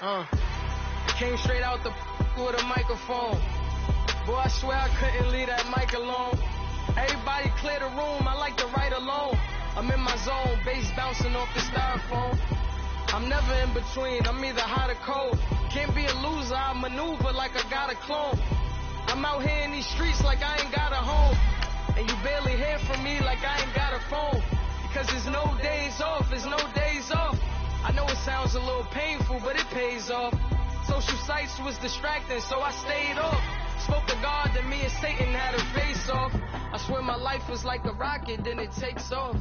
Came straight out the with a microphone. Boy, I swear I couldn't leave that mic alone. Everybody clear the room, I like to write alone. I'm in my zone, bass bouncing off the styrofoam. I'm never in between, I'm either hot or cold. Can't be a loser, I maneuver like I got a clone. I'm out here in these streets like I ain't got a home. And you barely hear from me like I ain't got a phone. Because there's no days off, there's no days off. I know it sounds a little painful, but it pays off. Social sites was distracting, so I stayed off. Spoke to God, then me and Satan had a face off. I swear my life was like a rocket, then it takes off.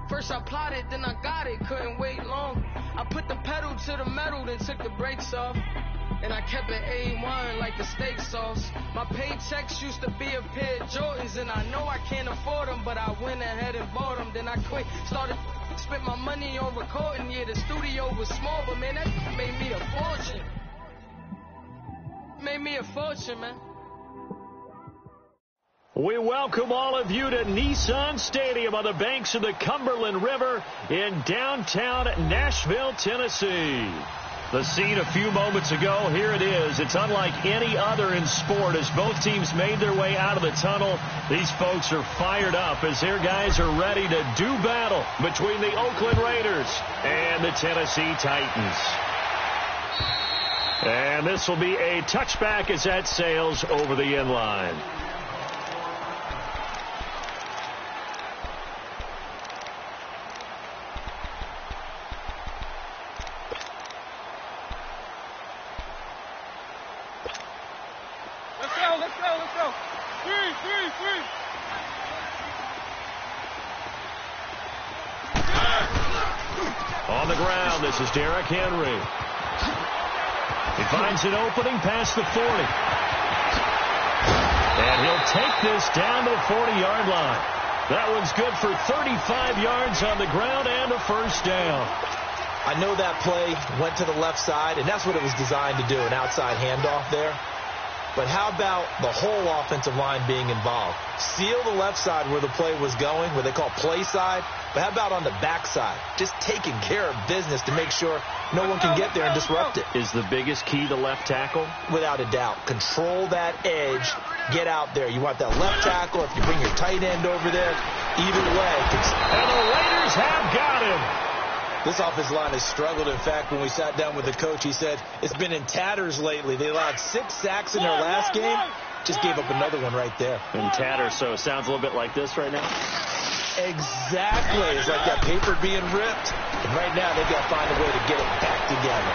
First I plotted, then I got it, couldn't wait long. I put the pedal to the metal, then took the brakes off. And I kept it A1 like the steak sauce. My paychecks used to be a pair of Jordans, and I know I can't afford them, but I went ahead and bought them. Then I quit, spent my money on recording. Yeah, the studio was small, but man, that made me a fortune. Made me a fortune, man. We welcome all of you to Nissan Stadium on the banks of the Cumberland River in downtown Nashville, Tennessee. The scene a few moments ago, here it is. It's unlike any other in sport as both teams made their way out of the tunnel. These folks are fired up as their guys are ready to do battle between the Oakland Raiders and the Tennessee Titans. And this will be a touchback as that sails over the end line. On the ground, this is Derrick Henry. He finds an opening past the 40. And he'll take this down to the 40-yard line. That one's good for 35 yards on the ground and a first down. I know that play went to the left side, and that's what it was designed to do, an outside handoff there. But how about the whole offensive line being involved? Seal the left side where the play was going, where they call play side. But how about on the back side? Just taking care of business to make sure no one can get there and disrupt it. Is the biggest key the left tackle? Without a doubt. Control that edge. Get out there. You want that left tackle. If you bring your tight end over there, either way. And the Raiders have got him. This offensive line has struggled. In fact, when we sat down with the coach, he said it's been in tatters lately. They allowed 6 sacks in their last game. Just gave up another one right there. In tatters, so it sounds a little bit like this right now. Exactly. It's like that paper being ripped. And right now, they've got to find a way to get it back together.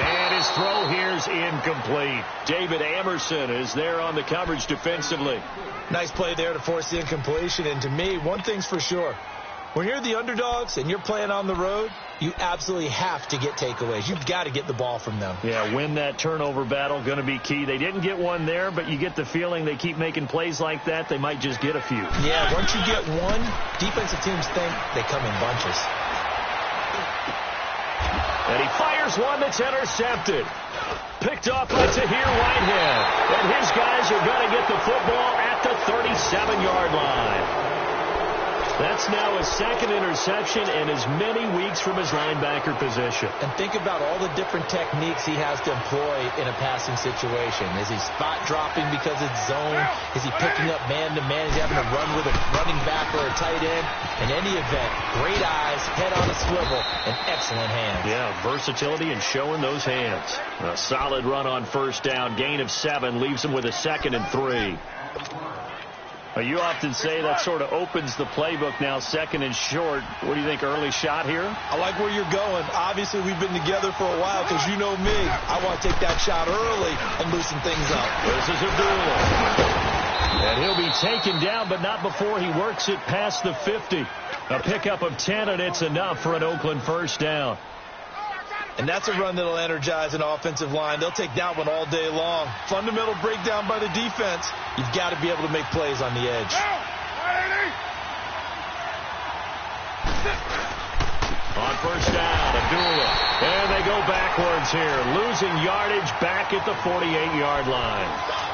And his throw here's incomplete. David Amerson is there on the coverage defensively. Nice play there to force the incompletion. And to me, one thing's for sure. When you're the underdogs and you're playing on the road, you absolutely have to get takeaways. You've got to get the ball from them. Yeah, win that turnover battle, going to be key. They didn't get one there, but you get the feeling they keep making plays like that, they might just get a few. Yeah, once you get one, defensive teams think they come in bunches. And he fires one that's intercepted. Picked off by Tahir Whitehead. And his guys are going to get the football at the 37-yard line. That's now his second interception and as many weeks from his linebacker position. And think about all the different techniques he has to employ in a passing situation. Is he spot dropping because it's zone? Is he picking up man-to-man? Is he having to run with a running back or a tight end? In any event, great eyes, head on a swivel, and excellent hands. Yeah, versatility and showing those hands. A solid run on first down. Gain of 7 leaves him with a 2nd and 3. You often say that sort of opens the playbook now, 2nd and short. What do you think, early shot here? I like where you're going. Obviously, we've been together for a while because you know me. I want to take that shot early and loosen things up. This is Abdullah. And he'll be taken down, but not before he works it past the 50. A pickup of 10, and it's enough for an Oakland first down. And that's a run that'll energize an offensive line. They'll take that one all day long. Fundamental breakdown by the defense. You've got to be able to make plays on the edge. On first down, Abdullah. And they go backwards here. Losing yardage back at the 48-yard line.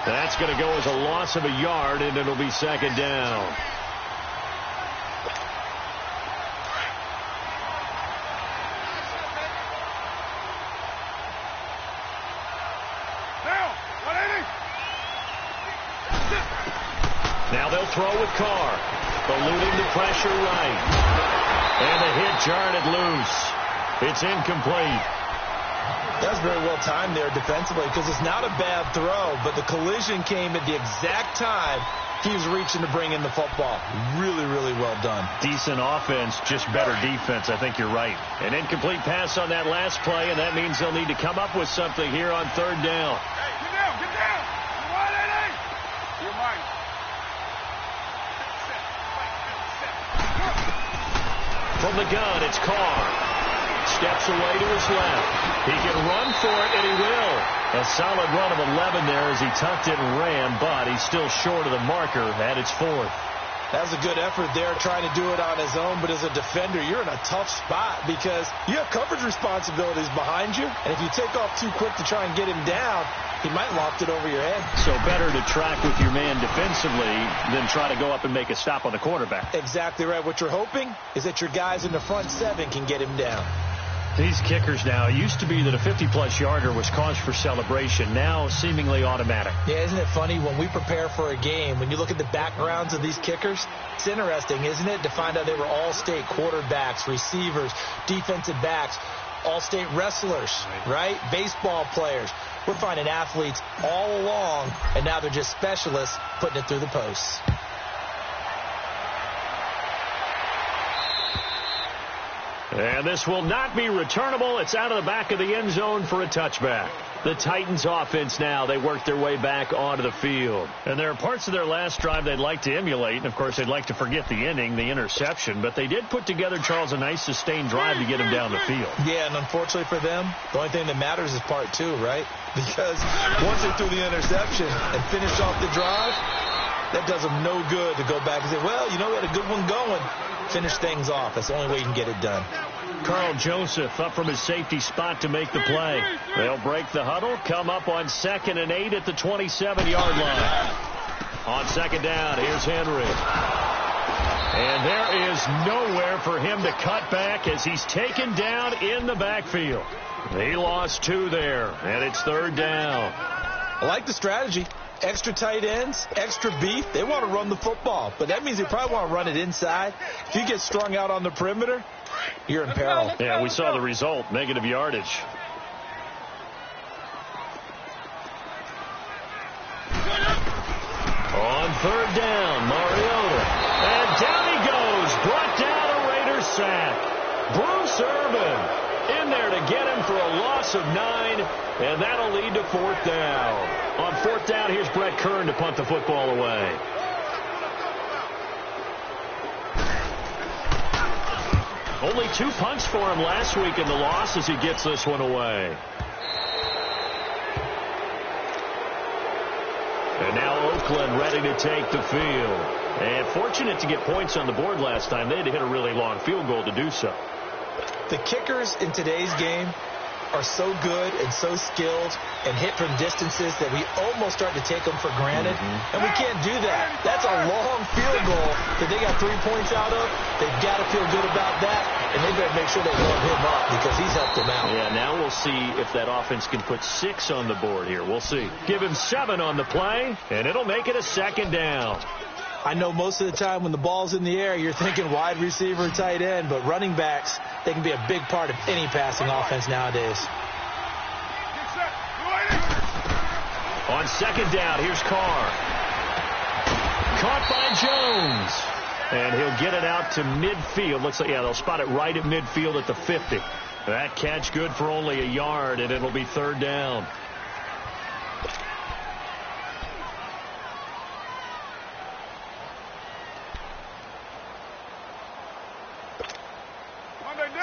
That's going to go as a loss of a yard, and it'll be 2nd down. They'll throw with Carr. Eluding the pressure right. And the hit jarred it loose. It's incomplete. That's very well timed there defensively because it's not a bad throw, but the collision came at the exact time he was reaching to bring in the football. Really, really well done. Decent offense, just better defense. I think you're right. An incomplete pass on that last play, and that means they'll need to come up with something here on third down. Hey, get down, get down. You're mine. From the gun, it's Carr. Steps away to his left. He can run for it, and he will. A solid run of 11 there as he tucked it and ran, but he's still short of the marker at its 4th. That was a good effort there trying to do it on his own, but as a defender, you're in a tough spot because you have coverage responsibilities behind you, and if you take off too quick to try and get him down, he might loft it over your head. So better to track with your man defensively than try to go up and make a stop on the quarterback. Exactly right. What you're hoping is that your guys in the front 7 can get him down. These kickers now, it used to be that a 50-plus yarder was cause for celebration. Now, seemingly automatic. Yeah, isn't it funny when we prepare for a game, when you look at the backgrounds of these kickers, it's interesting, isn't it, to find out they were all-state quarterbacks, receivers, defensive backs, all-state wrestlers, right? Baseball players. We're finding athletes all along, and now they're just specialists putting it through the posts. And this will not be returnable. It's out of the back of the end zone for a touchback. The Titans offense now, they work their way back onto the field. And there are parts of their last drive they'd like to emulate. And, of course, they'd like to forget the inning, the interception. But they did put together, Charles, a nice sustained drive to get him down the field. Yeah, and unfortunately for them, the only thing that matters is part 2, right? Because once they threw the interception and finished off the drive, that does them no good to go back and say, well, you know, we had a good one going. Finish things off. That's the only way you can get it done. Carl Joseph up from his safety spot to make the play. They'll break the huddle, come up on 2nd and 8 at the 27-yard line. On 2nd down, here's Henry. And there is nowhere for him to cut back as he's taken down in the backfield. He lost 2 there, and it's 3rd down. I like the strategy. Extra tight ends, extra beef. They want to run the football, but that means they probably want to run it inside. If you get strung out on the perimeter, you're in peril. Yeah, we saw the result, negative yardage. On 3rd down, Mariota. And down he goes. Brought down a Raiders sack. Bruce Irvin in there to get him for a loss of 9, and that'll lead to 4th down. On 4th down, here's Brett Kern to punt the football away. Only 2 punts for him last week in the loss as he gets this one away. And now Oakland ready to take the field. And fortunate to get points on the board last time. They had to hit a really long field goal to do so. The kickers in today's game are so good and so skilled and hit from distances that we almost start to take them for granted. And we can't do that. That's a long field goal that they got 3 points out of. They've got to feel good about that, and they better make sure they load him up because he's helped them out. Yeah, now we'll see if that offense can put 6 on the board here. We'll see. Give him 7 on the play, and it'll make it a 2nd down. I know most of the time when the ball's in the air, you're thinking wide receiver, tight end, but running backs, they can be a big part of any passing offense nowadays. On 2nd down, here's Carr. Caught by Jones. And he'll get it out to midfield. Looks like, yeah, they'll spot it right at midfield at the 50. That catch good for only a yard, and it'll be 3rd down.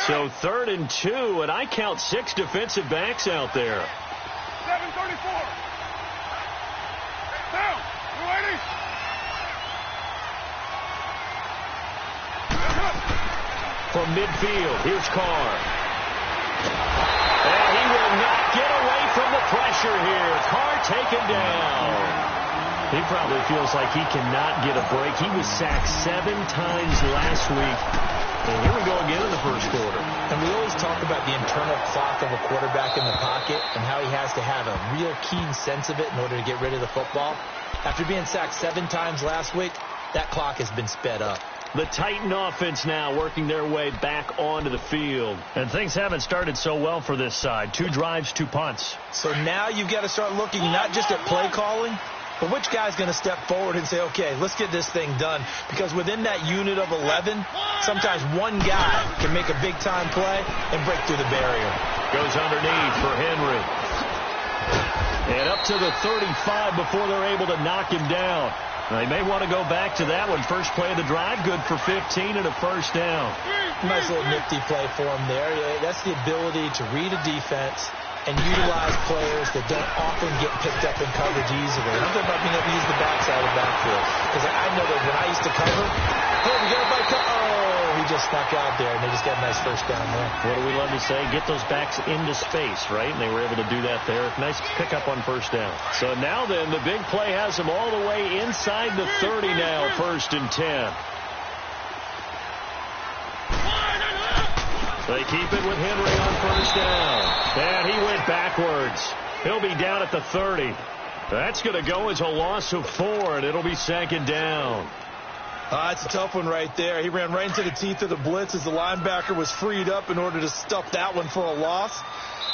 So 3rd and 2, and I count 6 defensive backs out there. 734. Down. 280. From midfield, here's Carr. And he will not get away from the pressure here. Carr taken down. He probably feels like he cannot get a break. He was sacked 7 times last week. And here we go again in the first quarter. And we always talk about the internal clock of a quarterback in the pocket and how he has to have a real keen sense of it in order to get rid of the football. After being sacked 7 times last week, that clock has been sped up. The Titan offense now working their way back onto the field. And things haven't started so well for this side. 2 drives, 2 punts. So now you've got to start looking not just at play calling, but which guy's going to step forward and say, okay, let's get this thing done. Because within that unit of 11, sometimes one guy can make a big-time play and break through the barrier. Goes underneath for Henry. And up to the 35 before they're able to knock him down. They may want to go back to that one. First play of the drive, good for 15 and a first down. Nice little nifty play for him there. That's the ability to read a defense and utilize players that don't often get picked up in coverage easily. I'm talking about being able to use the backside of the backfield. Because I know that when I used to cover, hey, we got a bike. Oh, he just snuck out there, and they just got a nice first down there. What do we love to say? Get those backs into space, right? And they were able to do that there. Nice pickup on first down. So now then, the big play has them all the way inside the 30 now, 1st and 10. They keep it with Henry on first down. And he went backwards. He'll be down at the 30. That's going to go as a loss of 4, and it'll be 2nd down. That's a tough one right there. He ran right into the teeth of the blitz as the linebacker was freed up in order to stuff that one for a loss.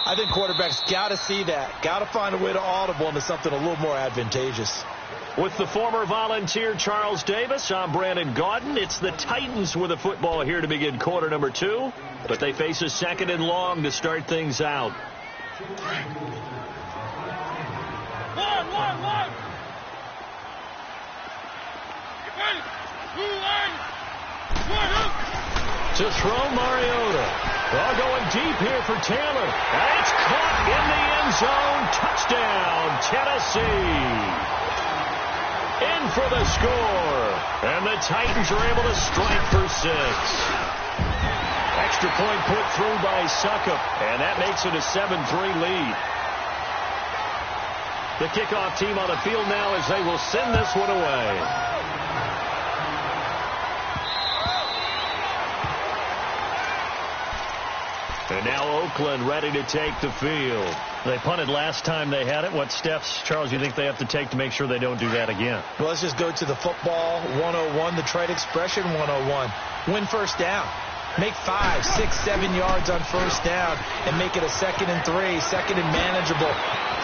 I think quarterbacks got to see that. Got to find a way to audible into something a little more advantageous. With the former Volunteer Charles Davis, I'm Brandon Gaudin. It's the Titans with the football here to begin quarter number 2. But they face a 2nd and long to start things out. One. To throw Mariota. Ball going deep here for Taylor. And it's caught in the end zone. Touchdown, Tennessee. In for the score. And the Titans are able to strike for 6. Extra point put through by Suckup. And that makes it a 7-3 lead. The kickoff team on the field now as they will send this one away. And now Oakland ready to take the field. They punted last time they had it. What steps, Charles, you think they have to take to make sure they don't do that again? Well, let's just go to the football 101, the trade expression 101. Win first down. Make 5, 6, 7 yards on first down and make it a 2nd and 3, 2nd and manageable.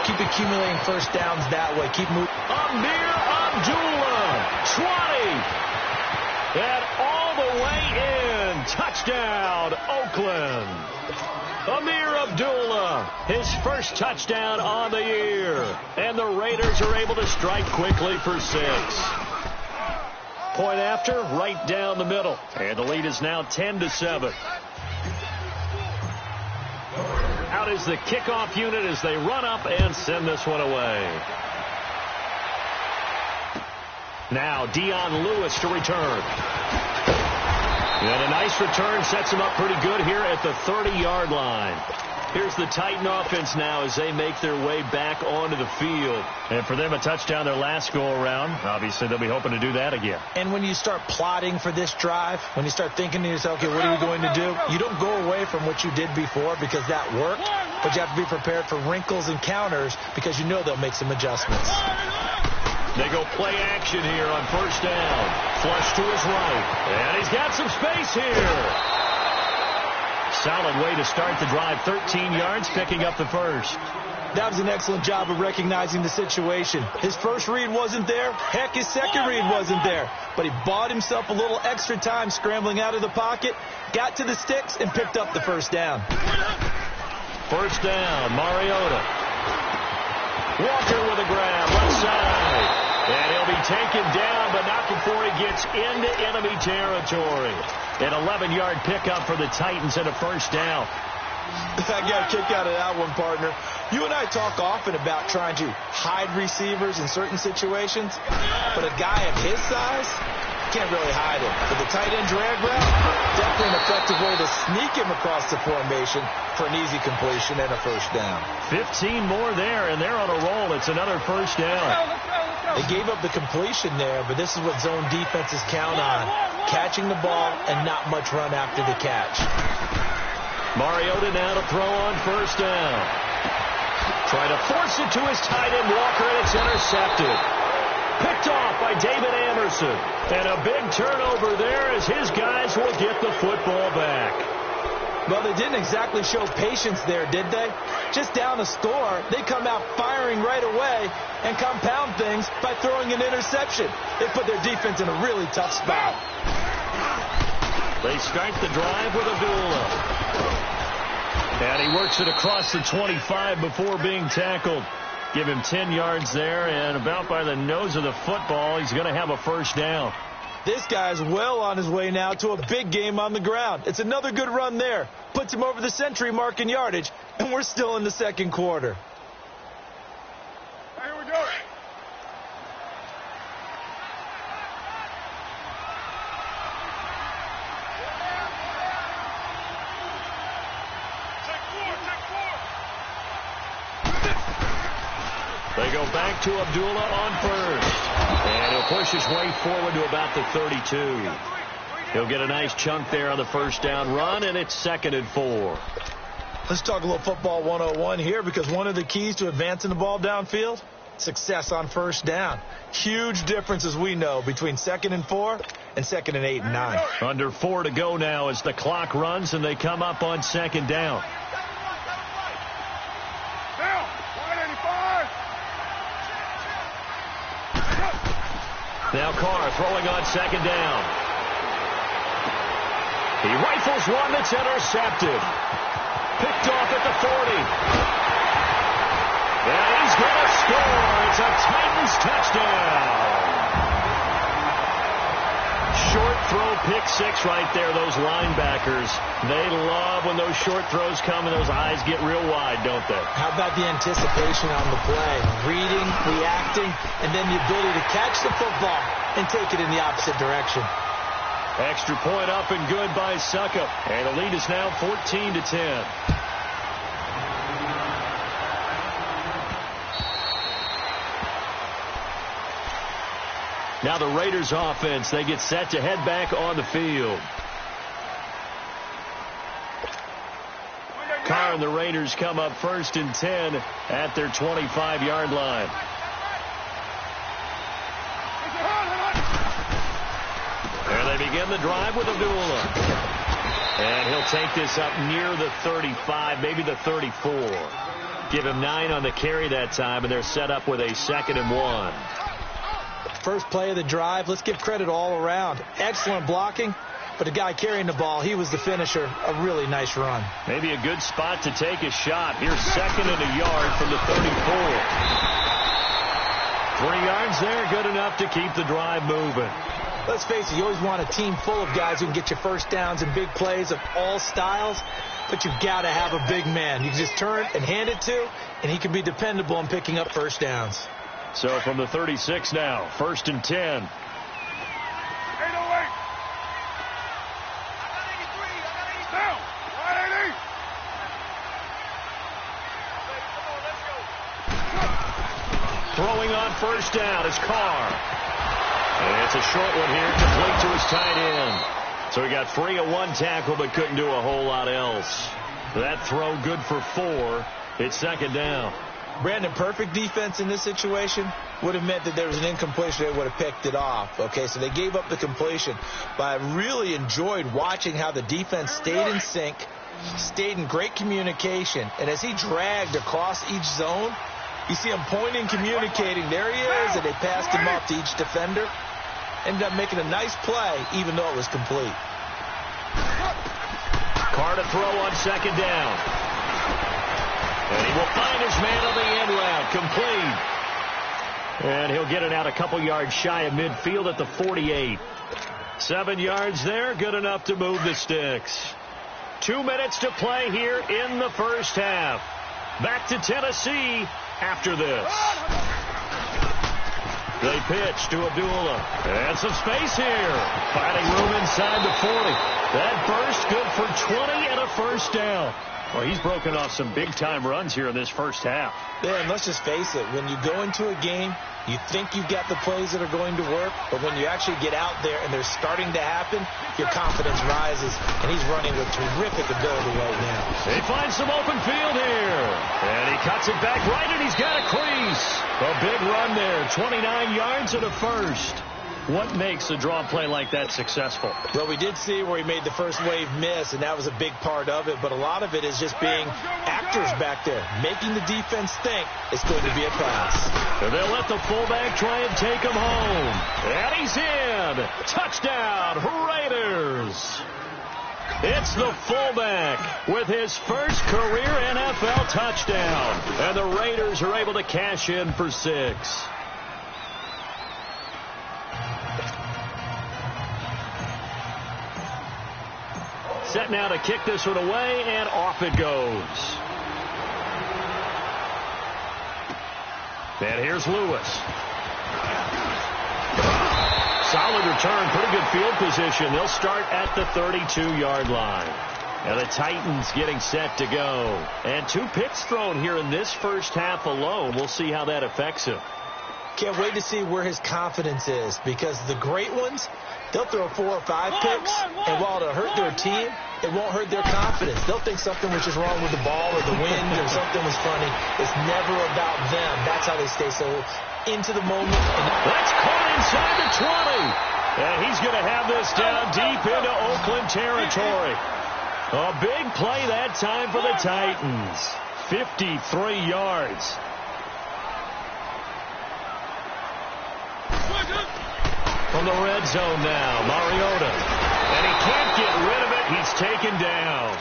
Keep accumulating first downs that way. Keep moving. Amir Abdullah, 20. And all the way in. Touchdown, Oakland. Amir Abdullah, his first touchdown on the year. And the Raiders are able to strike quickly for 6. Point after, right down the middle. And the lead is now 10-7. Out is the kickoff unit as they run up and send this one away. Now Dion Lewis to return. And a nice return sets him up pretty good here at the 30-yard line. Here's the Titan offense now as they make their way back onto the field. And for them, a touchdown their last go-around. Obviously, they'll be hoping to do that again. And when you start plotting for this drive, when you start thinking to yourself, okay, what are we going to do? You don't go away from what you did before because that worked, but you have to be prepared for wrinkles and counters because you know they'll make some adjustments. They go play action here on first down. Flush to his right. And he's got some space here. Solid way to start the drive. 13 yards, picking up the first. That was an excellent job of recognizing the situation. His first read wasn't there. Heck, his second read wasn't there. But he bought himself a little extra time scrambling out of the pocket, got to the sticks, and picked up the first down. First down, Mariota. Walker with a grab, left side. And he'll be taken down, but not before he gets into enemy territory. An 11-yard pickup for the Titans and a first down. I got a kick out of that one, partner. You and I talk often about trying to hide receivers in certain situations, but a guy of his size can't really hide him. But the tight end drag route, definitely an effective way to sneak him across the formation for an easy completion and a first down. 15 more there, and they're on a roll. It's another first down. They gave up the completion there, but this is what zone defenses count on. Catching the ball and not much run after the catch. Mariota now to throw on first down. Trying to force it to his tight end, Walker, and it's intercepted. Picked off by David Anderson. And a big turnover there as his guys will get the football back. Well, they didn't exactly show patience there, did they? Just down a score, they come out firing right away and compound things by throwing an interception. They put their defense in a really tough spot. They start the drive with Abdullah. And he works it across the 25 before being tackled. Give him 10 yards there, and about by the nose of the football, he's going to have a first down. This guy's well on his way now to a big game on the ground. It's another good run there. Puts him over the century mark in yardage, and we're still in the second quarter. Here we go. They go back to Abdullah on first. And he'll push his way forward to about the 32. He'll get a nice chunk there on the first down run, and it's 2nd and 4. Let's talk a little football 101 here, because one of the keys to advancing the ball downfield, success on first down. Huge difference, as we know, between 2nd and 4 and 2nd and 8 and 9. Under 4 to go now as the clock runs, and they come up on 2nd down. Down. 185. Now Carr throwing on 2nd down. He rifles one that's intercepted. Picked off at the 40. And he's going to score. It's a Titans touchdown. Short throw, pick six right there. Those linebackers, they love when those short throws come and those eyes get real wide, don't they? How about the anticipation on the play? Reading, reacting, and then the ability to catch the football and take it in the opposite direction. Extra point up and good by Suckup. And the lead is now 14-10. Now the Raiders offense, they get set to head back on the field. Carr and the Raiders come up 1st and 10 at their 25-yard line. And they begin the drive with Abdullah. And he'll take this up near the 35, maybe the 34. Give him 9 on the carry that time, and they're set up with a 2nd and 1. First play of the drive, let's give credit all around. Excellent blocking, but the guy carrying the ball, he was the finisher. A really nice run. Maybe a good spot to take a shot. Here's 2nd and a yard from the 34. 3 yards there, good enough to keep the drive moving. Let's face it, you always want a team full of guys who can get you first downs and big plays of all styles, but you've got to have a big man. You can just turn and hand it to, and he can be dependable in picking up first downs. So from the 36 now, 1st and 10. 808. Down. 180. Throwing on first down is Carr. And it's a short one here, complete to his tight end. So he got free of one tackle, but couldn't do a whole lot else. That throw good for 4. It's 2nd down. Brandon, perfect defense in this situation would have meant that there was an incompletion. They would have picked it off. Okay, so they gave up the completion. But I really enjoyed watching how the defense stayed in sync, stayed in great communication. And as he dragged across each zone, you see him pointing, communicating. There he is, and they passed him off to each defender. Ended up making a nice play, even though it was complete. Carr to throw on 2nd down. And he will find his man on the end route, complete. And he'll get it out a couple yards shy of midfield at the 48. 7 yards there, good enough to move the sticks. 2 minutes to play here in the first half. Back to Tennessee after this. They pitch to Abdullah. And some space here. Finding room inside the 40. That burst good for 20 and a first down. Well, he's broken off some big-time runs here in this first half. Yeah, and let's just face it. When you go into a game You think you've got the plays that are going to work, but when you actually get out there and they're starting to happen, your confidence rises, and he's running with terrific ability right now. He finds some open field here, and he cuts it back right, and he's got a crease. A big run there, 29 yards and a first. What makes a draw play like that successful? Well, we did see where he made the first wave miss, and that was a big part of it. But a lot of it is just being actors back there, making the defense think it's going to be a pass. And they'll let the fullback try and take him home. And he's in. Touchdown, Raiders. It's the fullback with his first career NFL touchdown. And the Raiders are able to cash in for 6. Set now to kick this one away, and off it goes. And here's Lewis. Solid return, pretty good field position. They'll start at the 32-yard line. And the Titans getting set to go. And 2 picks thrown here in this first half alone. We'll see how that affects him. Can't wait to see where his confidence is, because the great ones, they'll throw 4 or 5 picks, and while it'll hurt their team, it won't hurt their confidence. They'll think something was just wrong with the ball or the wind or something was funny. It's never about them. That's how they stay so into the moment. That's caught inside the 20. And he's going to have this down deep into Oakland territory. A big play that time for the Titans. 53 yards. From the red zone now, Mariota. And he can't get rid of it. He's taken down.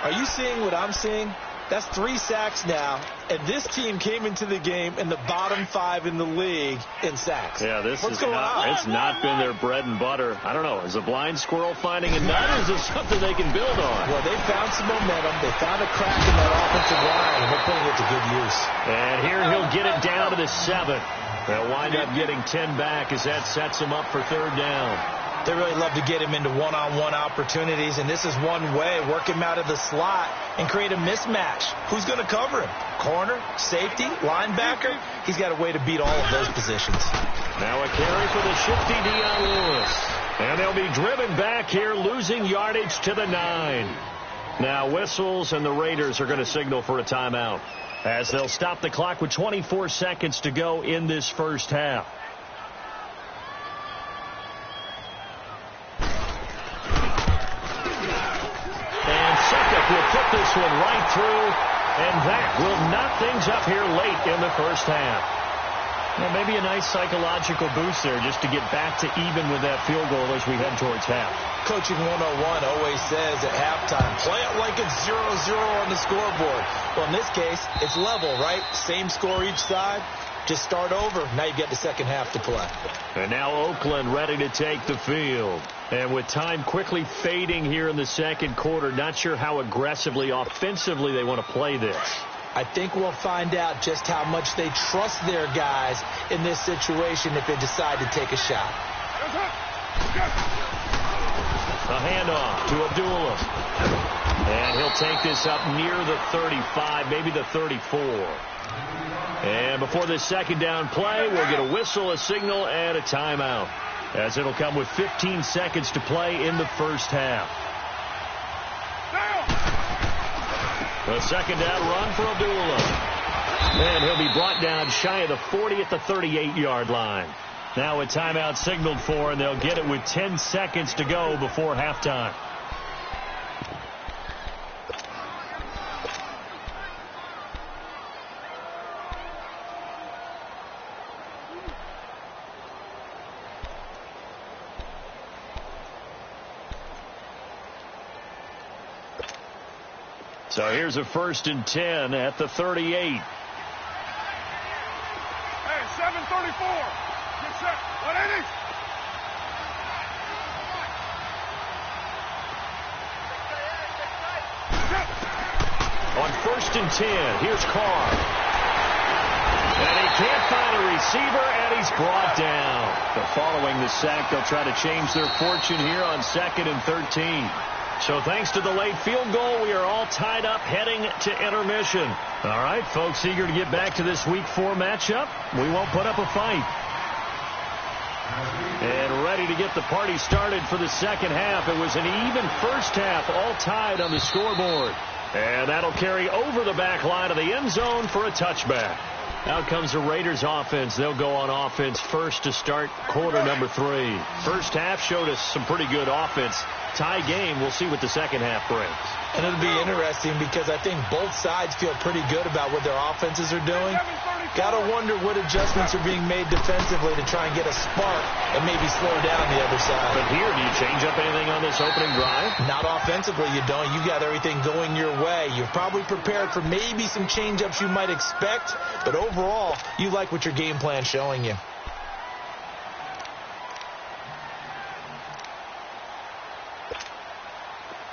Are you seeing what I'm seeing? That's 3 sacks now, and this team came into the game in the bottom 5 in the league in sacks. Yeah, What's going on? It's not been their bread and butter. I don't know. Is a blind squirrel finding a nut, or is it something they can build on? Well, they found some momentum. They found a crack in that offensive line, and they're putting it to good use. And here he'll get it down to the 7. They'll wind up getting 10 back as that sets him up for 3rd down. They really love to get him into one-on-one opportunities, and this is one way. Work him out of the slot and create a mismatch. Who's going to cover him? Corner, safety, linebacker? He's got a way to beat all of those positions. Now a carry for the shifty Dion Lewis. And they'll be driven back here, losing yardage to the 9. Now whistles, and the Raiders are going to signal for a timeout, as they'll stop the clock with 24 seconds to go in this first half. And Suckup will put this one right through, and that will knock things up here late in the first half. Well, maybe a nice psychological boost there just to get back to even with that field goal as we head towards half. Coaching 101 always says at halftime, play it like it's 0-0 on the scoreboard. Well, in this case, it's level, right? Same score each side. Just start over. Now you get the second half to play. And now Oakland ready to take the field. And with time quickly fading here in the second quarter, not sure how aggressively, offensively they want to play this. I think we'll find out just how much they trust their guys in this situation if they decide to take a shot. A handoff to Abdullah. And he'll take this up near the 35, maybe the 34. And before this second down play, we'll get a whistle, a signal, and a timeout, as it'll come with 15 seconds to play in the first half. A second down run for Abdullah. And he'll be brought down shy of the 40 at the 38-yard line. Now a timeout signaled for, and they'll get it with 10 seconds to go before halftime. So here's a 1st and 10 at the 38. Hey, 734. Get set. 180. On 1st and 10, here's Carr. And he can't find a receiver, and he's brought down. But following the sack, they'll try to change their fortune here on 2nd and 13. So thanks to the late field goal, we are all tied up heading to intermission. All right, folks, eager to get back to this Week 4 matchup. We won't put up a fight. And ready to get the party started for the second half. It was an even first half, all tied on the scoreboard. And that'll carry over the back line of the end zone for a touchback. Out comes the Raiders offense. They'll go on offense first to start quarter number 3. First half showed us some pretty good offense. Tie game. We'll see what the second half brings. And it'll be interesting because I think both sides feel pretty good about what their offenses are doing. Got to wonder what adjustments are being made defensively to try and get a spark and maybe slow down the other side. But here, do you change up anything on this opening drive? Not offensively, you don't. You got everything going your way. You're probably prepared for maybe some change-ups you might expect, but overall, you like what your game plan's showing you.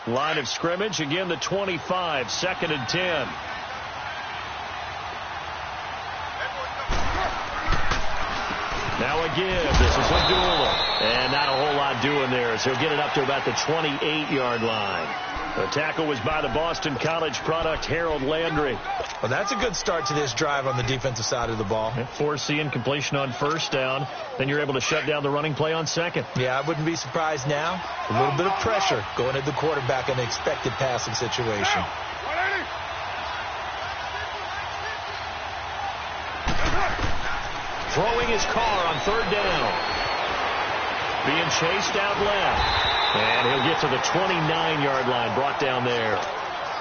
Line of scrimmage, again the 25, 2nd and 10. Now again, this is Abdullah. And not a whole lot doing there as he'll get it up to about the 28-yard line. The tackle was by the Boston College product, Harold Landry. Well, that's a good start to this drive on the defensive side of the ball. Forcing completion on first down. Then you're able to shut down the running play on second. Yeah, I wouldn't be surprised now. A little bit of pressure going at the quarterback in an expected passing situation. Throwing his car on third down. Being chased out left. And he'll get to the 29-yard line, brought down there.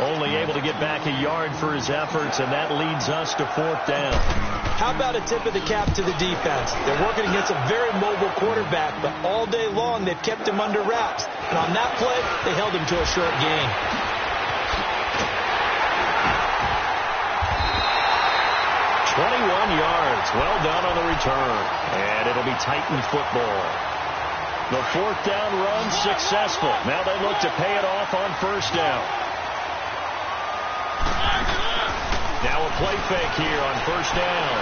Only able to get back a yard for his efforts, and that leads us to 4th down. How about a tip of the cap to the defense? They're working against a very mobile quarterback, but all day long they've kept him under wraps. And on that play, they held him to a short gain. yards. Well done on the return. And it'll be Titan football. The 4th down run successful. Now they look to pay it off on first down. Now a play fake here on first down.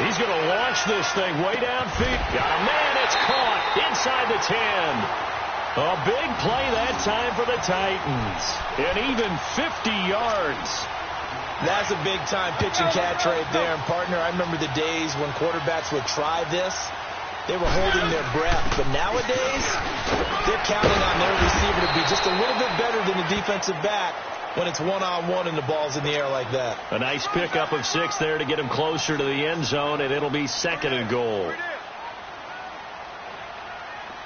He's going to launch this thing way downfield. Oh, man, it's caught inside the 10. A big play that time for the Titans. And even 50 yards. That's a big-time pitch and catch right there. And, partner, I remember the days when quarterbacks would try this. They were holding their breath. But nowadays, they're counting on their receiver to be just a little bit better than the defensive back when it's one-on-one and the ball's in the air like that. A nice pickup of 6 there to get him closer to the end zone, and it'll be 2nd and goal.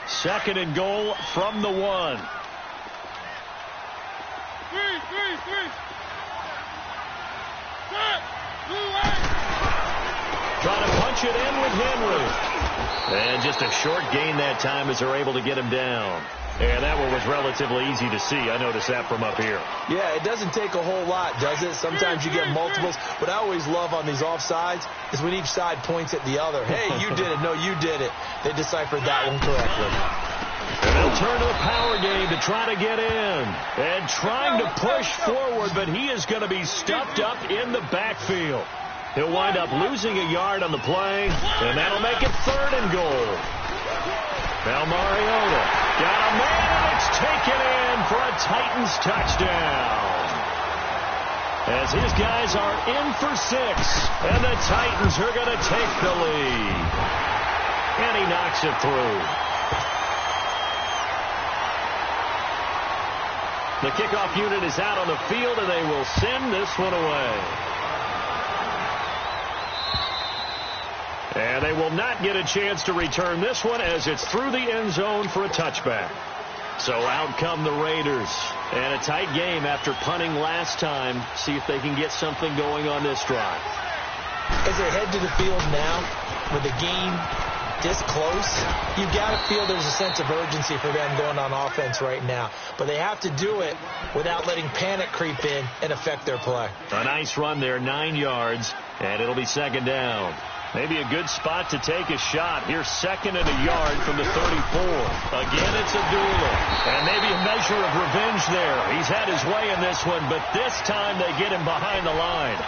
2nd and goal from the 1. Trying to punch it in with Henry. And just a short gain that time as they're able to get him down. And that one was relatively easy to see. I noticed that from up here. Yeah, it doesn't take a whole lot, does it? Sometimes you get multiples. What I always love on these offsides is when each side points at the other. Hey, you did it. No, you did it. They deciphered that one correctly. And they'll turn to the power game to try to get in. And trying to push forward, but he is going to be stuffed up in the backfield. He'll wind up losing a yard on the play, and that'll make it 3rd and goal. Now Mariota got a man, and it's taken in for a Titans touchdown. As his guys are in for 6, and the Titans are going to take the lead. And he knocks it through. The kickoff unit is out on the field, and they will send this one away. And they will not get a chance to return this one as it's through the end zone for a touchback. So out come the Raiders. And a tight game after punting last time. See if they can get something going on this drive. As they head to the field now with the game this close, you've got to feel there's a sense of urgency for them going on offense right now. But they have to do it without letting panic creep in and affect their play. A nice run there, 9 yards, and it'll be 2nd down. Maybe a good spot to take a shot. Here's 2nd and a yard from the 34. Again, it's Abdullah. And maybe a measure of revenge there. He's had his way in this one, but this time they get him behind the line.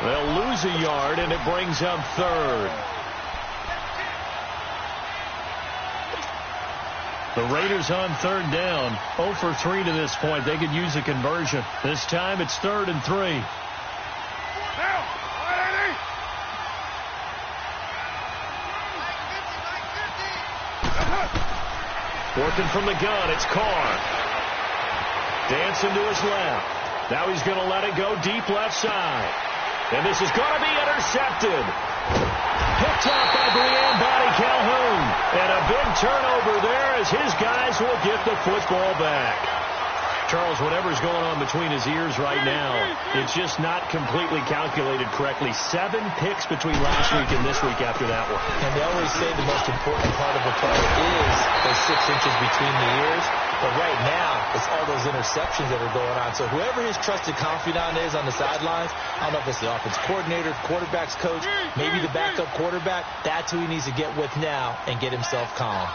They'll lose a yard, and it brings up 3rd. The Raiders on third down. 0 for 3 to this point. They could use a conversion. This time it's 3rd and 3. Working from the gun, it's Carr. Dancing to his left. Now he's going to let it go deep left side. And this is going to be intercepted. Picked off by Brian Body Calhoun. And a big turnover there as his guys will get the football back. Charles, whatever's going on between his ears right now, it's just not completely calculated correctly. 7 picks between last week and this week after that one. And they always say the most important part of a play is those 6 inches between the ears. But right now, it's all those interceptions that are going on. So whoever his trusted confidant is on the sidelines, I don't know if it's the offense coordinator, quarterback's coach, maybe the backup quarterback, that's who he needs to get with now and get himself calm.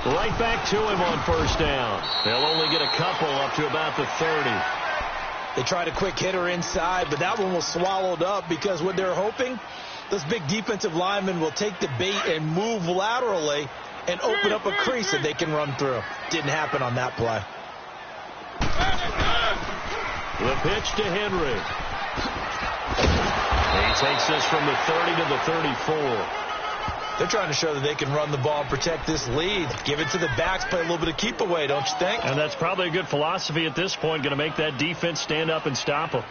Right back to him on first down. They'll only get a couple up to about the 30. They tried a quick hitter inside, but that one was swallowed up because what they're hoping, those big defensive linemen will take the bait and move laterally and open up a crease that they can run through. Didn't happen on that play. The pitch to Henry. He takes this from the 30 to the 34. They're trying to show that they can run the ball and protect this lead. Give it to the backs, play a little bit of keep away, don't you think? And that's probably a good philosophy at this point, going to make that defense stand up and stop them.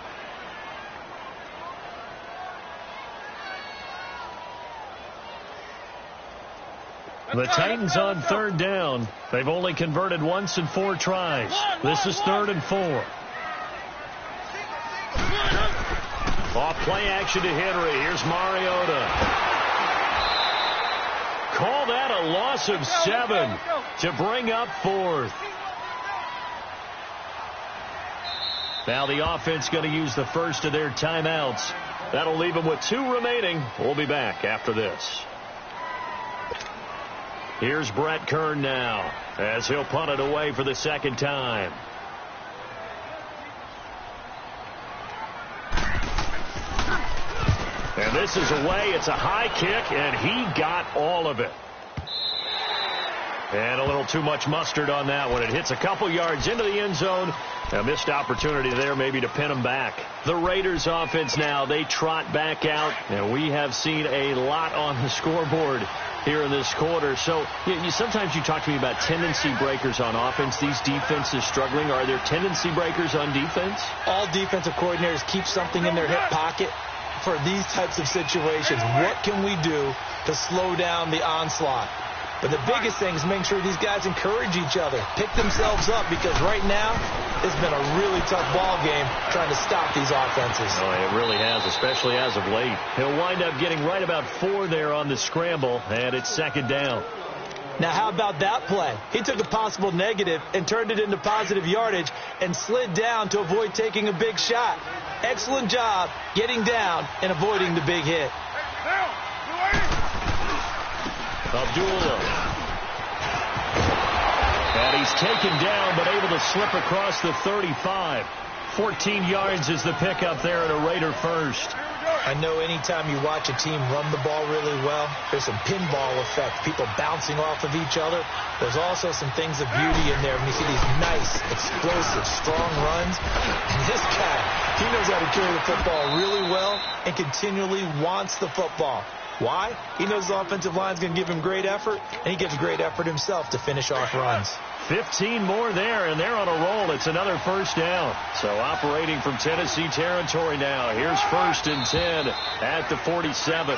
The Titans on third down. They've only converted once in 4 tries. This is 3rd and 4. Off play action to Henry. Here's Mariota. Call that a loss of 7 to bring up 4th. Now the offense going to use the first of their timeouts. That'll leave them with 2 remaining. We'll be back after this. Here's Brett Kern now as he'll punt it away for the 2nd time. And this is away. It's a high kick, and he got all of it. And a little too much mustard on that one. It hits a couple yards into the end zone. A missed opportunity there maybe to pin them back. The Raiders offense now, they trot back out. And we have seen a lot on the scoreboard here in this quarter. So sometimes you talk to me about tendency breakers on offense. These defenses struggling. Are there tendency breakers on defense? All defensive coordinators keep something in their hip pocket for these types of situations. What can we do to slow down the onslaught? But the biggest thing is making sure these guys encourage each other, pick themselves up, because right now it's been a really tough ball game trying to stop these offenses. Oh, it really has, especially as of late. He'll wind up getting right about 4 there on the scramble, and it's 2nd down. Now, how about that play? He took a possible negative and turned it into positive yardage and slid down to avoid taking a big shot. Excellent job getting down and avoiding the big hit. Abdullah. And he's taken down but able to slip across the 35. 14 yards is the pickup there at a Raider first. I know anytime you watch a team run the ball really well, there's some pinball effect, people bouncing off of each other. There's also some things of beauty in there when you see these nice, explosive, strong runs. And this guy, he knows how to carry the football really well and continually wants the football. Why? He knows the offensive line's going to give him great effort, and he gives great effort himself to finish off runs. 15 more there, and they're on a roll. It's another first down. So operating from Tennessee territory now. Here's 1st and 10 at the 47.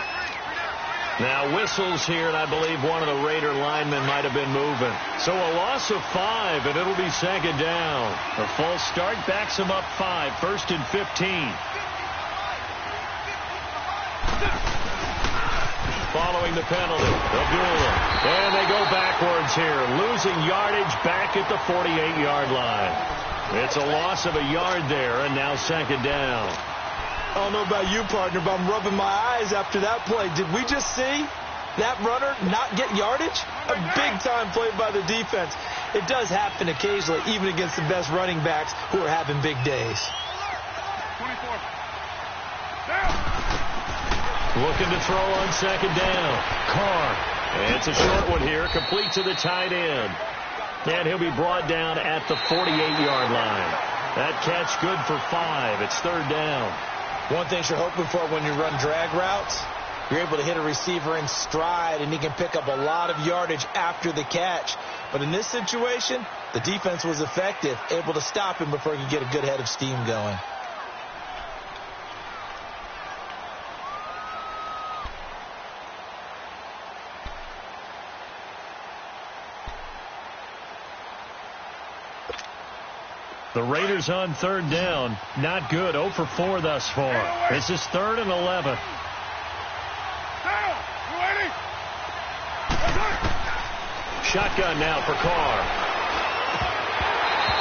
Now whistles here, and I believe one of the Raider linemen might have been moving. So a loss of 5, and it'll be 2nd down. A false start backs him up 5. 1st and 15. Following the penalty, Abdullah. And they go backwards here, losing yardage back at the 48-yard line. It's a loss of a yard there, and now 2nd down. I don't know about you, partner, but I'm rubbing my eyes after that play. Did we just see that runner not get yardage? A big-time play by the defense. It does happen occasionally, even against the best running backs who are having big days. 24. Down. Looking to throw on 2nd down. Carr And it's a short one here, complete to the tight end. And he'll be brought down at the 48-yard line. That catch good for 5. It's third down. One thing you're hoping for when you run drag routes, you're able to hit a receiver in stride, and he can pick up a lot of yardage after the catch. But in this situation, the defense was effective, able to stop him before he could get a good head of steam going. The Raiders on third down. Not good. 0 for 4 thus far. This is 3rd and 11. Shotgun now for Carr.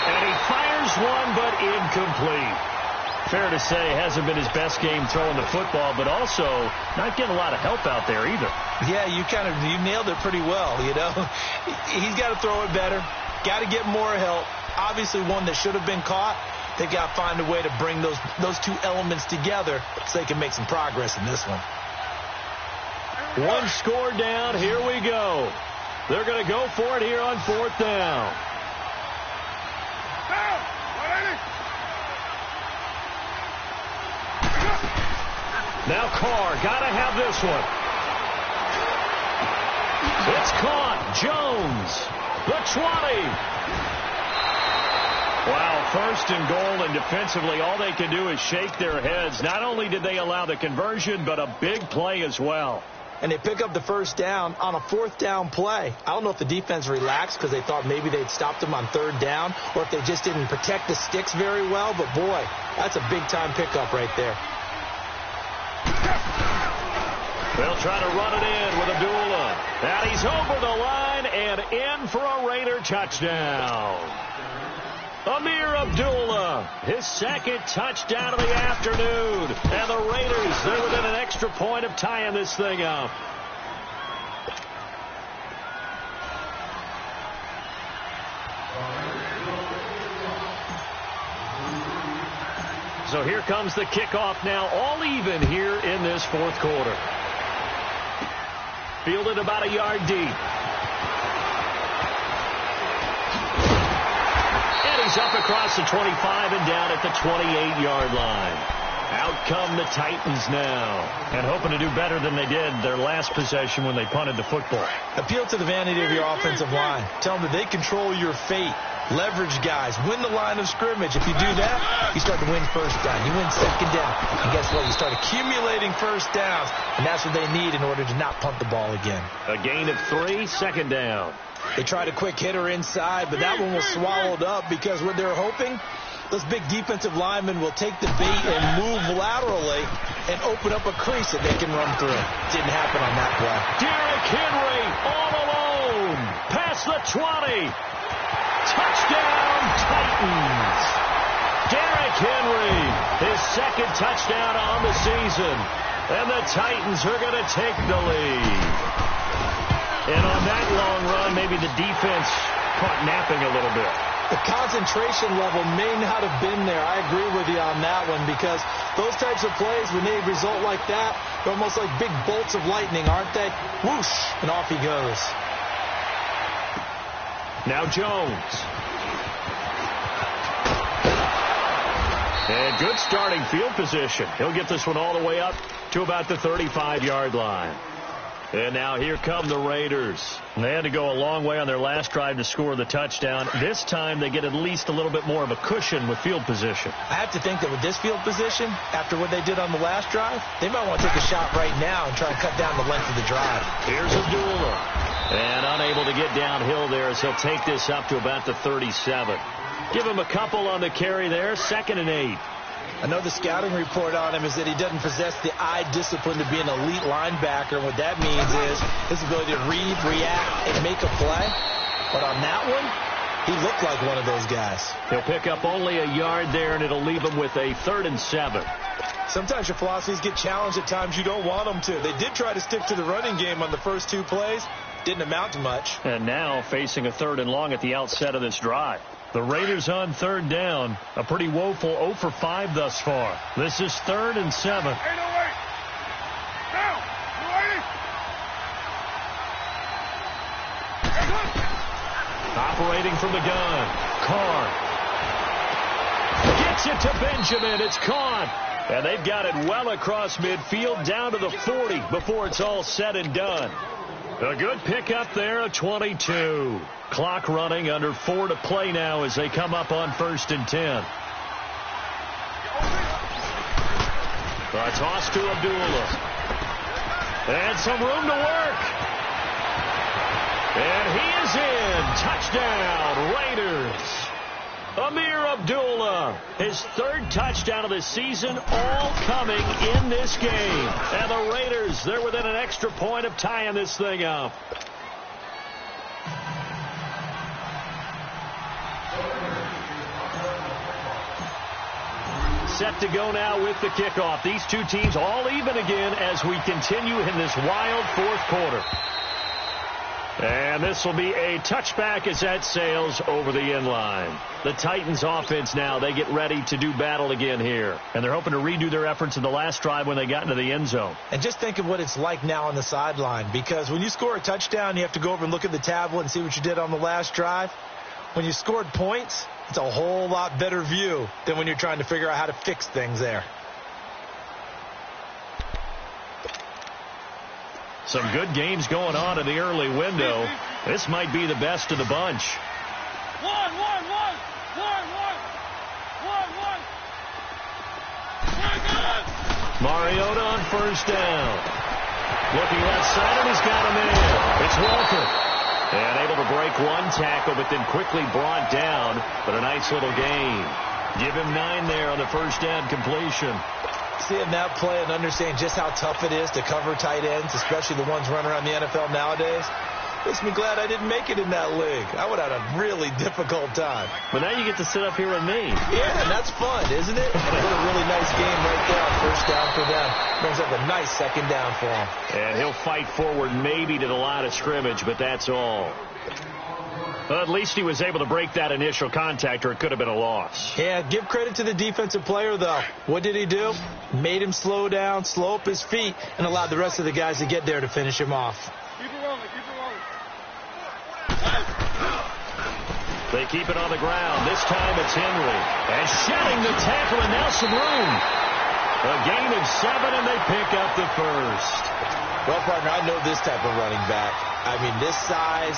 And he fires one, but incomplete. Fair to say, hasn't been his best game throwing the football, but also not getting a lot of help out there either. Yeah, you nailed it pretty well, you know. He's got to throw it better. Got to get more help. Obviously one that should have been caught. They got to find a way to bring those two elements together so they can make some progress in this one. One score down. Here we go. They're going to go for it here on 4th down. Now Carr, got to have this one. It's caught. Jones, the 20. Wow, 1st and goal, and defensively all they can do is shake their heads. Not only did they allow the conversion, but a big play as well. And they pick up the 1st down on a 4th down play. I don't know if the defense relaxed because they thought maybe they'd stopped them on 3rd down, or if they just didn't protect the sticks very well. But, boy, that's a big-time pickup right there. They'll try to run it in with Abdullah. And he's over the line and in for a Raider touchdown. Amir Abdullah, his 2nd touchdown of the afternoon. And the Raiders, they're within an extra point of tying this thing up. So here comes the kickoff now, all even here in this 4th quarter. Fielded about a yard deep. He's up across the 25 and down at the 28-yard line. Out come the Titans now, and hoping to do better than they did their last possession when they punted the football. Appeal to the vanity of your offensive line. Tell them that they control your fate. Leverage guys. Win the line of scrimmage. If you do that, you start to win 1st down. You win 2nd down. And guess what? You start accumulating 1st downs, and that's what they need in order to not punt the ball again. A gain of 3, 2nd down. They tried a quick hitter inside, but that one was swallowed up because what they're hoping, those big defensive linemen will take the bait and move laterally and open up a crease that they can run through. Didn't happen on that play. Derrick Henry all alone. Past the 20. Touchdown, Titans. Derrick Henry, his 2nd touchdown on the season. And the Titans are going to take the lead. And on that long run, maybe the defense caught napping a little bit. The concentration level may not have been there. I agree with you on that one because those types of plays, when they result like that, they're almost like big bolts of lightning, aren't they? Whoosh, and off he goes. Now Jones. And good starting field position. He'll get this one all the way up to about the 35-yard line. And now here come the Raiders. They had to go a long way on their last drive to score the touchdown. This time they get at least a little bit more of a cushion with field position. I have to think that with this field position, after what they did on the last drive, they might want to take a shot right now and try and cut down the length of the drive. Here's Abdullah. And unable to get downhill there as he'll take this up to about the 37. Give him a couple on the carry there. 2nd and 8. I know the scouting report on him is that he doesn't possess the eye discipline to be an elite linebacker. And what that means is his ability to read, react, and make a play. But on that one, he looked like one of those guys. He'll pick up only a yard there, and it'll leave him with a 3rd and 7. Sometimes your philosophies get challenged at times you don't want them to. They did try to stick to the running game on the first 2 plays. Didn't amount to much. And now facing a 3rd and long at the outset of this drive. The Raiders on 3rd down. A pretty woeful 0 for 5 thus far. This is 3rd and 7. from the gun. Carr gets it to Benjamin. It's caught. And they've got it well across midfield down to the 40 before it's all said and done. A good pickup there, a 22. Clock running, under 4 to play now as they come up on 1st and 10. A toss to Abdullah. And some room to work. And he is in. Touchdown, Raiders. Amir Abdullah, his 3rd touchdown of the season, all coming in this game. And the Raiders, they're within an extra point of tying this thing up. Set to go now with the kickoff. These two teams all even again as we continue in this wild 4th quarter. And this will be a touchback as that sails over the end line. The Titans offense now, they get ready to do battle again here. And they're hoping to redo their efforts in the last drive when they got into the end zone. And just think of what it's like now on the sideline. Because when you score a touchdown, you have to go over and look at the tablet and see what you did on the last drive. When you scored points, it's a whole lot better view than when you're trying to figure out how to fix things there. Some good games going on in the early window. This might be the best of the bunch. Mariota on 1st down. Looking left side, and he's got him in. It's Walker. And able to break one tackle, but then quickly brought down. But a nice little gain. Give him 9 there on the 1st down completion. Seeing that play and understanding just how tough it is to cover tight ends, especially the ones running around the NFL nowadays, makes me glad I didn't make it in that league. I would have had a really difficult time. But now you get to sit up here with me. Yeah, and that's fun, isn't it? And put a really nice game right there on 1st down for them. Brings up a nice 2nd down for him. And he'll fight forward maybe to the line of scrimmage, but that's all. Well, at least he was able to break that initial contact, or it could have been a loss. Yeah, give credit to the defensive player, though. What did he do? Made him slow down, slow up his feet, and allowed the rest of the guys to get there to finish him off. Keep it rolling, keep it rolling. They keep it on the ground. This time it's Henry. And shedding the tackle, and now some room. A gain of 7, and they pick up the 1st. Well, partner, I know this type of running back. I mean, this size,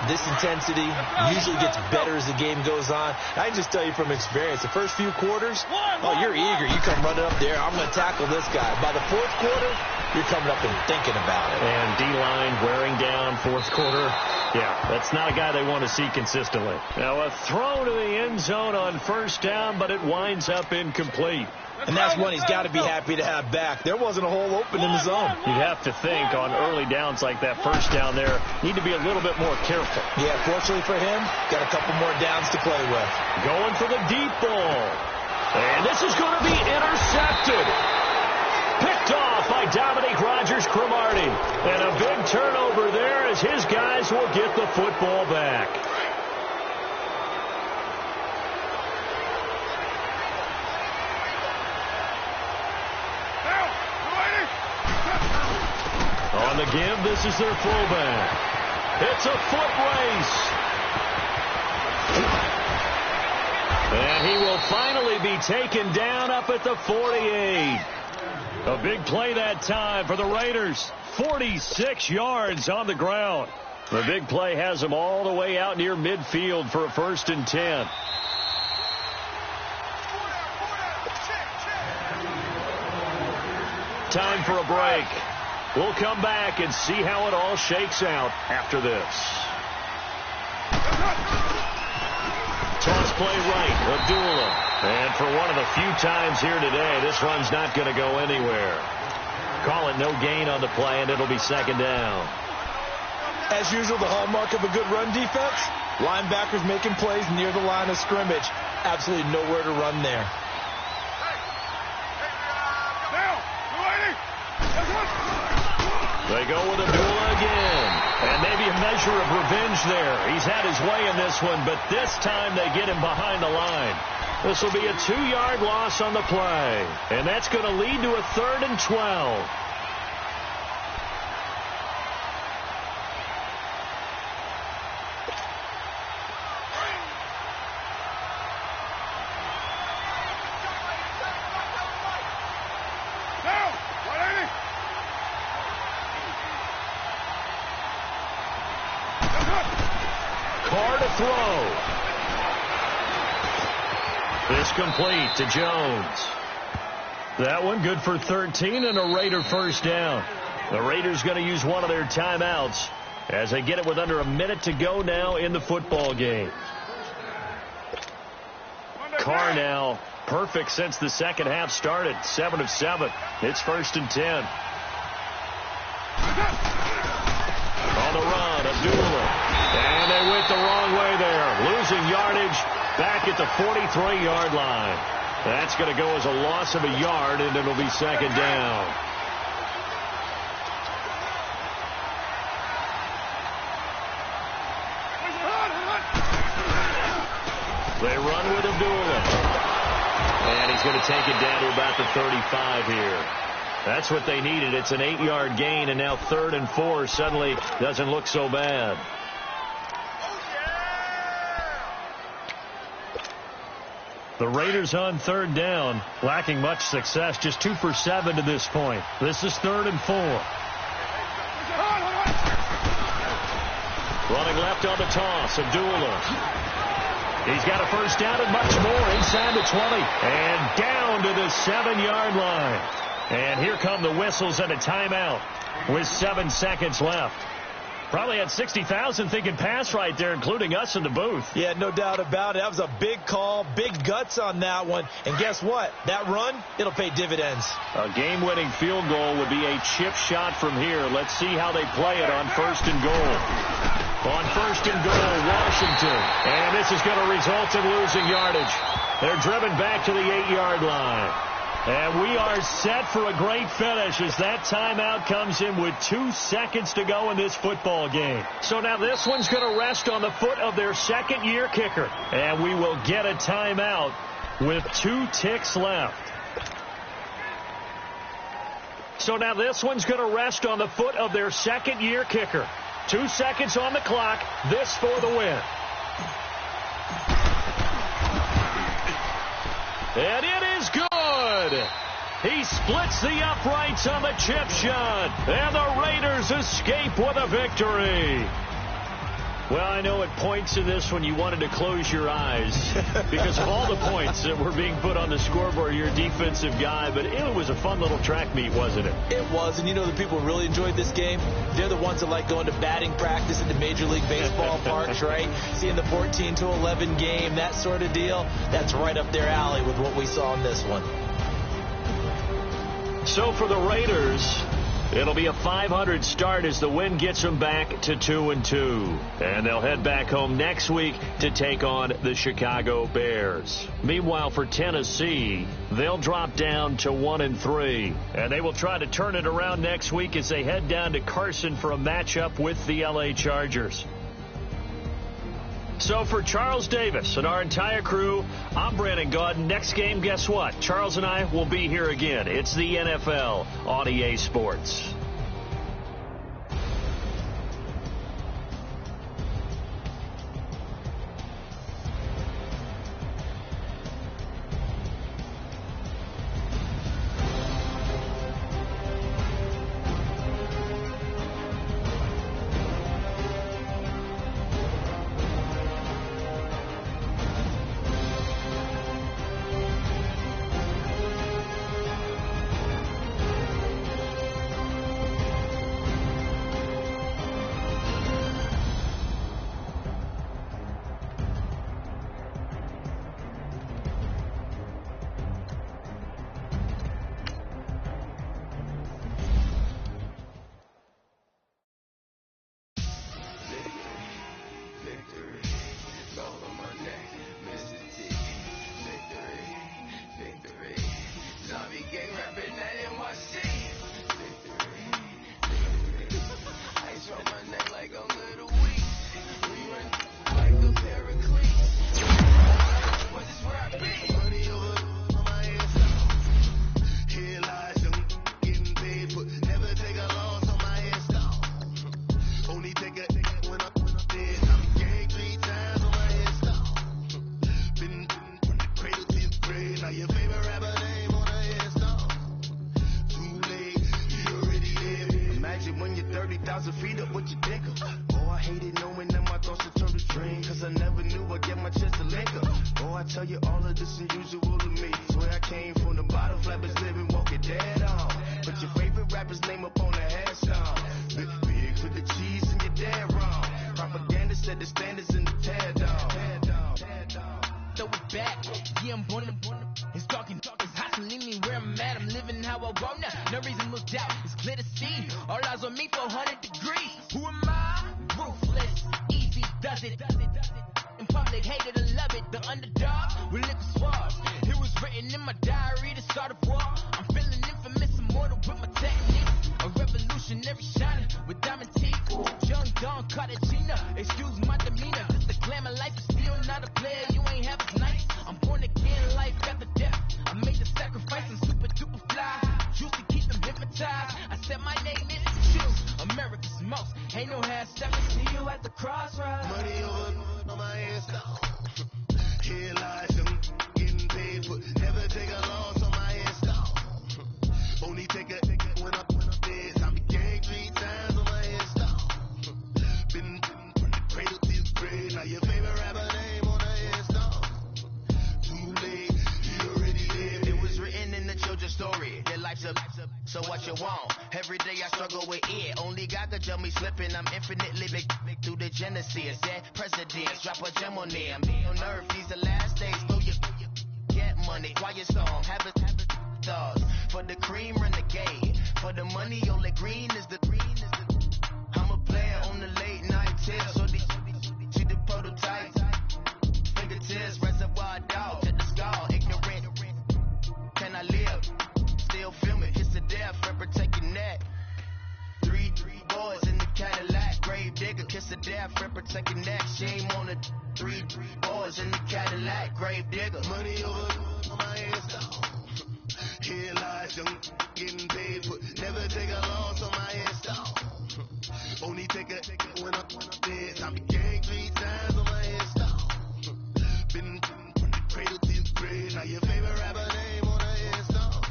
this intensity usually gets better as the game goes on. I can just tell you from experience, the first few quarters, oh, you're eager. You come running up there, I'm going to tackle this guy. By the 4th quarter, you're coming up and thinking about it. And D-line wearing down 4th quarter. Yeah, that's not a guy they want to see consistently. Now a throw to the end zone on 1st down, but it winds up incomplete. And that's one he's got to be happy to have back. There wasn't a hole open in the zone. You have to think on early downs like that 1st down there, need to be a little bit more careful. Yeah, fortunately for him, got a couple more downs to play with. Going for the deep ball. And this is going to be intercepted. Picked off by Dominique Rodgers-Cromartie. And a big turnover there as his guys will get the football back. On the give, this is their fullback. It's a foot race. And he will finally be taken down up at the 48. A big play that time for the Raiders. 46 yards on the ground. The big play has them all the way out near midfield for a 1st and 10. Time for a break. We'll come back and see how it all shakes out after this. Toss play right, Abdullah. And for one of the few times here today, this run's not going to go anywhere. Call it no gain on the play, and it'll be 2nd down. As usual, the hallmark of a good run defense, linebackers making plays near the line of scrimmage. Absolutely nowhere to run there. They go with Abdullah again. And maybe a measure of revenge there. He's had his way in this one, but this time they get him behind the line. This will be a 2-yard loss on the play. And that's going to lead to a 3rd and 12. throw. It's complete to Jones. That one good for 13 and a Raider first down. The Raiders going to use one of their timeouts as they get it with under a minute to go now in the football game. Carr now perfect since the second half started. 7 of 7. It's 1st and 10. On the run, Abdullah. And they went the wrong way there. Losing yardage back at the 43-yard line. That's going to go as a loss of a yard, and it'll be second down. They run with Abdullah. And he's going to take it down to about the 35 here. That's what they needed. It's an 8-yard gain, and now 3rd and 4 suddenly doesn't look so bad. The Raiders on 3rd down, lacking much success, just 2 for 7 to this point. This is 3rd and 4. Running left on the toss, Abdullah. He's got a first down and much more inside the 20. And down to the 7-yard line. And here come the whistles and a timeout with 7 seconds left. Probably had 60,000 thinking pass right there, including us in the booth. Yeah, no doubt about it. That was a big call, big guts on that one. And guess what? That run, it'll pay dividends. A game-winning field goal would be a chip shot from here. Let's see how they play it on 1st and goal. On 1st and goal, Washington. And this is going to result in losing yardage. They're driven back to the 8-yard line. And we are set for a great finish as that timeout comes in with 2 seconds to go in this football game. So now this one's going to rest on the foot of their second-year kicker. And we will get a timeout with 2 ticks left. So now this one's going to rest on the foot of their second-year kicker. 2 seconds on the clock. This for the win. And it is good. He splits the uprights on the chip shot. And the Raiders escape with a victory. Well, I know at points in this one you wanted to close your eyes because of all the points that were being put on the scoreboard, you're a defensive guy, but it was a fun little track meet, wasn't it? It was, and you know the people who really enjoyed this game? They're the ones that like going to batting practice at the Major League Baseball parks, right? Seeing the 14-11 game, that sort of deal, that's right up their alley with what we saw in this one. So for the Raiders, it'll be a 500 start as the win gets them back to 2-2. And they'll head back home next week to take on the Chicago Bears. Meanwhile, for Tennessee, they'll drop down to 1-3. And they will try to turn it around next week as they head down to Carson for a matchup with the LA Chargers. So for Charles Davis and our entire crew, I'm Brandon Gaudin. Next game, guess what? Charles and I will be here again. It's the NFL on EA Sports. Feet up what you think of. Oh, I hate it knowing that my thoughts will turn to ring, cause I never knew I'd get my chance to link up. Oh, I tell you all of this unusual to me. Swear I came from the bottom, flappers living, walking dead on. Put your favorite rapper's name up on the headstone. Big for the cheese and you're dead wrong. Propaganda said the standards in the tear down. Throw it back, yeah, I'm born to. It's dark, it's hot, so leave me where I'm at. I'm living how I want now. No reason to doubt, it's clear to see. All eyes on me, 400 degrees. Who am I? Ruthless, easy, does it. In public, hated and love it. The underdog with liquor swabs. It was written in my diary to start a war. I'm feeling infamous, immortal with my techniques. A revolutionary shining with diamond teeth. Young Don Cartagena, excuse my demeanor. Cause the glamour life is still not a player. You ain't half as nice. I'm born again, life after death. I made the sacrifice and super duper fly. Juice to keep them hypnotized. I said my name is Juice. America's most. Ain't no hashtag. See you at the crossroads. Money over on my headstone. Here lies them getting paid, but never take a loss on my headstone. Only take a when I'm dead. I be gang 3 times on my headstone. Been from the cradle to the grave. Now your favorite rapper name on the headstone. Too late, you already dead. It was written in the children's story. Their life's up, so what you want? Every day I struggle with it. Only God could tell me slipping. I'm infinitely big through the genesis. Dead presidents, drop a gem on them. On earth, these the last days. Throw your get money. Quiet storm, have it stars. For the cream, renegade. For the money, only green is the. I'm a player on the late night tips. So these see the prototype. Fingertips, reservoir dog to the skull. Ignorant. Can I live? Still film it. Kiss the death, rep protect your neck. 3 boys in the Cadillac. Grave digger, kiss the death, rep protect your neck. Shame on the 3 boys in the Cadillac. Grave digger. Money over on my headstone. Here lies them getting paid, but never take a loss on my headstone. Only take a when I'm dead. I be gang 3 times on my headstone. Been from the cradle to the grave. Now your favorite rapper name on the headstone.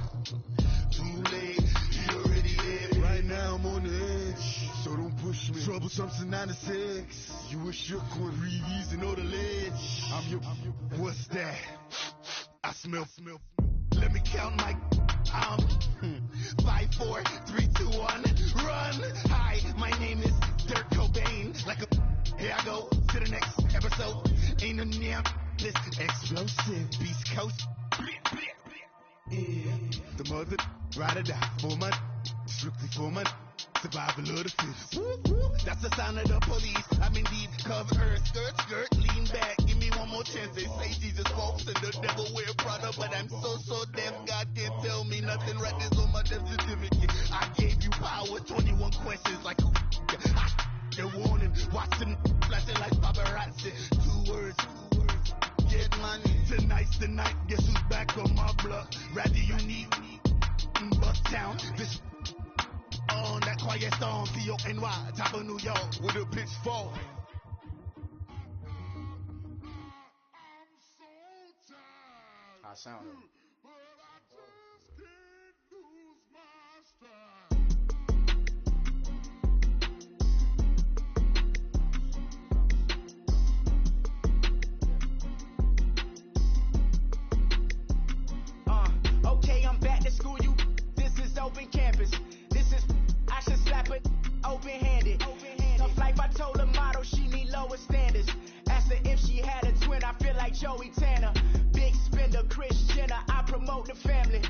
Too late, you already dead. Right now I'm on the edge, so don't push me. Troublesome since 96. You a shook one, Reeves and know the ledge. I'm your, what's that? I smell. Let me count my 5, 4, 3, 2, 1, run. Hi, my name is Dirk Cobain. Like a, here I go to the next episode. Ain't no damn this explosive Beast Coast. Yeah, the mother ride or die for my strictly for my survival of the fittest. That's the sound of the police. I'm indeed cover skirt, lean back. Give me one more chance. They say Jesus walks and the devil wear Prada, but I'm so deaf. God can't tell me nothing. Right this on my death certificate. I gave you power. 21 questions like who? You're warning. Watch them flashing like paparazzi. 2 words. Get money. Tonight's the night. Guess who's back on my block? Rather you need me. Bucktown. This. On that quiet storm, C-O-N-Y, top of New York, with a pitchfork. I sound it. Okay, I'm back to school, you. This is open campus. I should slap it open-handed. Tough life, I told the model she need lower standards. Asked her if she had a twin, I feel like Joey Tanner. Big spender, Chris Jenner, I promote the family.